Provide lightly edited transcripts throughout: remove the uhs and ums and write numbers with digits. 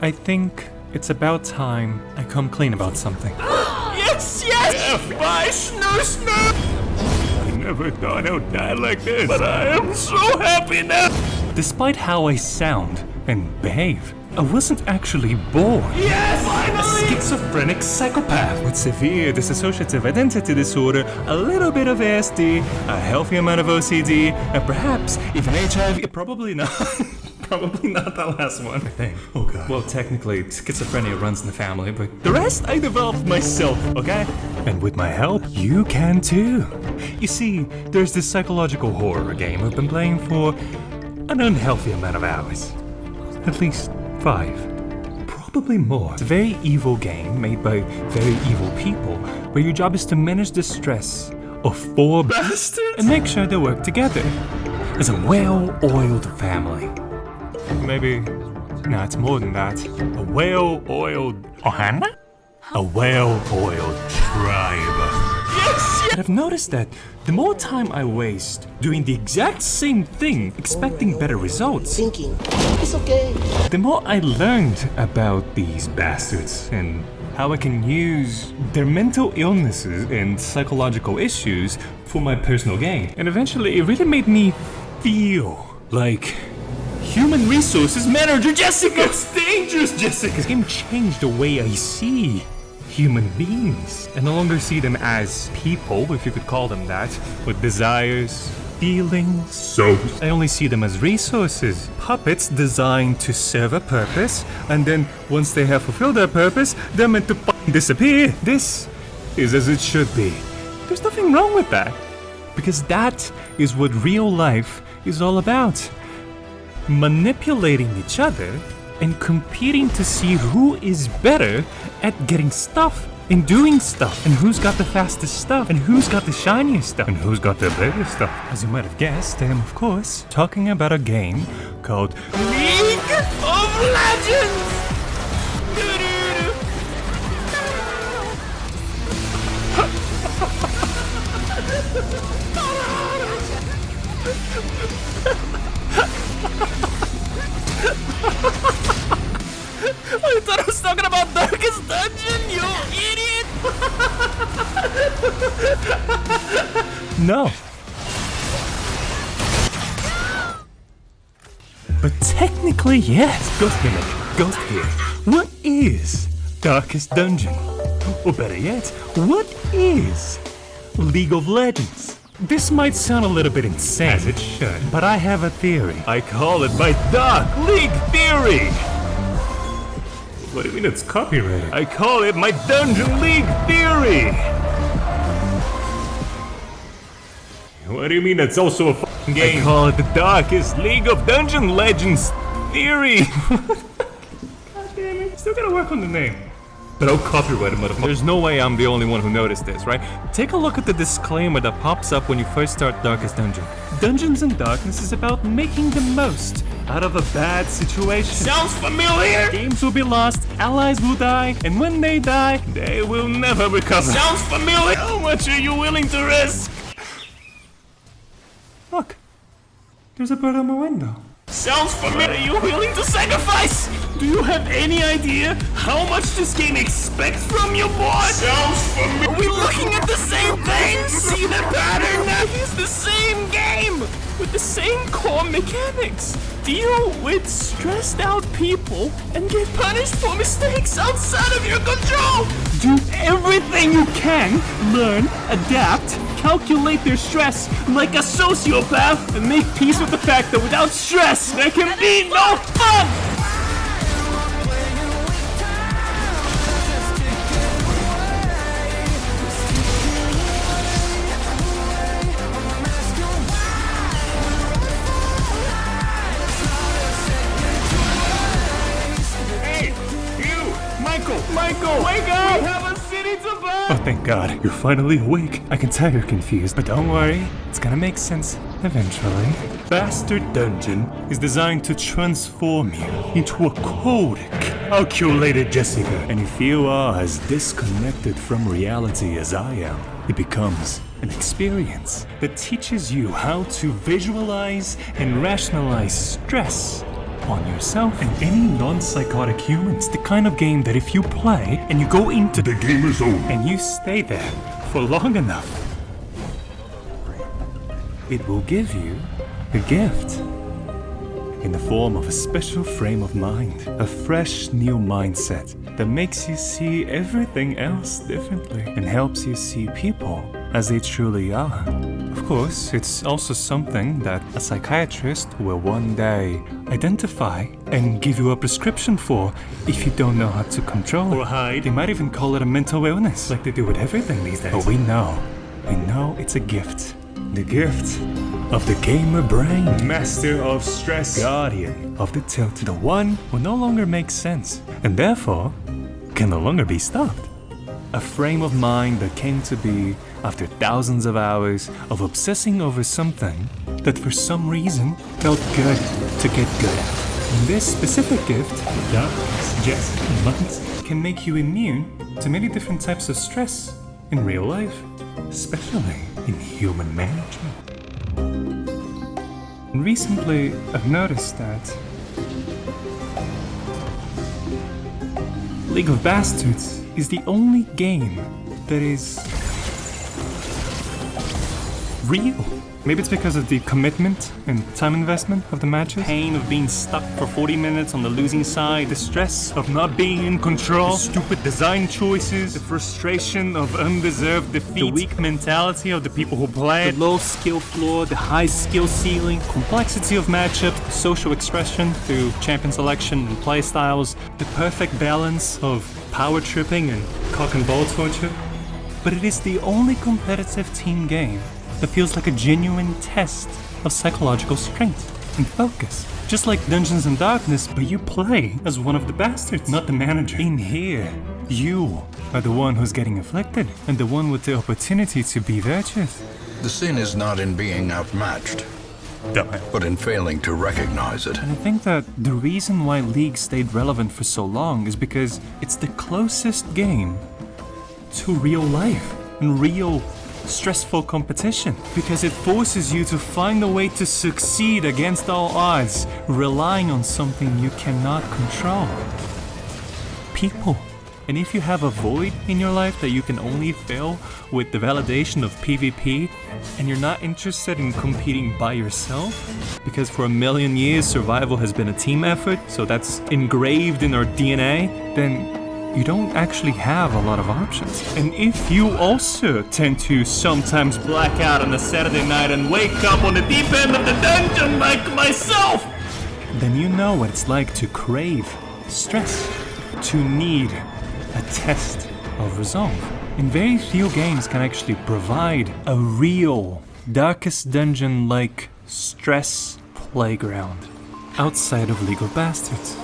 I think it's about time I come clean about something. Yes! Bye, snoo! I never thought I would die like this, but I am so happy now! Despite how I sound and behave, I wasn't actually born. Yes! A schizophrenic psychopath with severe dissociative identity disorder, a little bit of ASD, a healthy amount of OCD, and perhaps even HIV. Probably not. Probably not that last one, I think. Oh god. Well, technically, schizophrenia runs in the family, but the rest I developed myself, okay? And with my help, you can too. You see, there's this psychological horror game I've been playing for an unhealthy amount of hours. At least 5. Probably more. It's a very evil game made by very evil people, where your job is to manage the stress of 4 bastards and make sure they work together as a well-oiled family. Maybe, no, it's more than that. A well-oiled... Ohana? A well-oiled tribe. Yes! And I've noticed that the more time I waste doing the exact same thing, expecting better results, Thinking, it's okay. the more I learned about these bastards and how I can use their mental illnesses and psychological issues for my personal gain. And eventually, it really made me feel like Human Resources Manager Jessica! It's dangerous, Jessica! This game changed the way I see human beings. I no longer see them as people, if you could call them that, with desires, feelings. So? I only see them as resources. Puppets designed to serve a purpose, and then once they have fulfilled their purpose, they're meant to disappear. This is as it should be. There's nothing wrong with that. Because that is what real life is all about. Manipulating each other and competing to see who is better at getting stuff and doing stuff, and who's got the fastest stuff, and who's got the shiniest stuff, and who's got the biggest stuff. As you might have guessed, I am of course talking about a game called League of Legends! I thought I was talking about Darkest Dungeon, you idiot! No. But technically, yes. Ghost Gimmick, Ghost here. What is Darkest Dungeon? Or better yet, what is League of Legends? This might sound a little bit insane, as it should, but I have a theory. I call it my Dark League Theory! What do you mean it's copyrighted? I call it my Dungeon League Theory! What do you mean it's also a f***ing game? I call it the Darkest League of Dungeon Legends Theory! God damn it, still gotta work on the name. But I'll copyright it, motherfucker. There's no way I'm the only one who noticed this, right? Take a look at the disclaimer that pops up when you first start Darkest Dungeon. Dungeons and Darkness is about making the most out of a bad situation. Sounds familiar! Games will be lost, allies will die, and when they die, they will never recover. Sounds familiar! How much are you willing to risk? Look, there's a bird on my window. Sounds familiar! Are you willing to sacrifice? Do you have any idea how much this game expects from you, boy? Sounds familiar! Are we looking at the same thing? See the pattern? That is the same game! With the same core mechanics. Deal with stressed out people and get punished for mistakes outside of your control! Do everything you can, learn, adapt, calculate their stress like a sociopath, and make peace with the fact that without stress, there can be no fun! Michael, wake up! We have a city to burn! Oh, thank God. You're finally awake. I can tell you're confused, but don't worry. It's gonna make sense eventually. Bastard Dungeon is designed to transform you into a cold, calculated Jessica. And if you are as disconnected from reality as I am, it becomes an experience that teaches you how to visualize and rationalize stress on yourself and any non-psychotic human. It's the kind of game that if you play and you go into The game is over. and you stay there for long enough, it will give you a gift in the form of a special frame of mind, a fresh new mindset that makes you see everything else differently and helps you see people as they truly are. Of course, it's also something that a psychiatrist will one day identify and give you a prescription for if you don't know how to control or hide. They might even call it a mental illness, like they do with everything these days. But we know it's a gift. The gift of the gamer brain, master of stress, guardian of the tilt, the one who no longer makes sense and therefore can no longer be stopped. A frame of mind that came to be after thousands of hours of obsessing over something that for some reason felt good to get good at. And this specific gift, darkness, just months, can make you immune to many different types of stress in real life, especially in human management. And recently, I've noticed that League of Bastards is the only game that is real. Maybe it's because of the commitment and time investment of the matches. Pain of being stuck for 40 minutes on the losing side. The stress of not being in control. The stupid design choices. The frustration of undeserved defeat. The weak mentality of the people who play. The low skill floor. The high skill ceiling. Complexity of matchups. Social expression through champion selection and play styles. The perfect balance of power tripping and cock and ball torture. But it is the only competitive team game that feels like a genuine test of psychological strength and focus. Just like Dungeons and Darkness, but you play as one of the bastards, not the manager. In here, you are the one who's getting afflicted and the one with the opportunity to be virtuous. The sin is not in being outmatched, but in failing to recognize it. And I think that the reason why League stayed relevant for so long is because it's the closest game to real life and real stressful competition, because it forces you to find a way to succeed against all odds, relying on something you cannot control. People. And if you have a void in your life that you can only fill with the validation of PvP, and you're not interested in competing by yourself, because for a million years survival has been a team effort, so that's engraved in our DNA, then you don't actually have a lot of options. And if you also tend to sometimes black out on a Saturday night and wake up on the deep end of the dungeon like myself, then you know what it's like to crave stress, to need a test of resolve. And very few games can actually provide a real Darkest Dungeon-like stress playground outside of League of Bastards.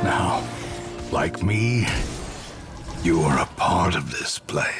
Now, like me, you are a part of this place.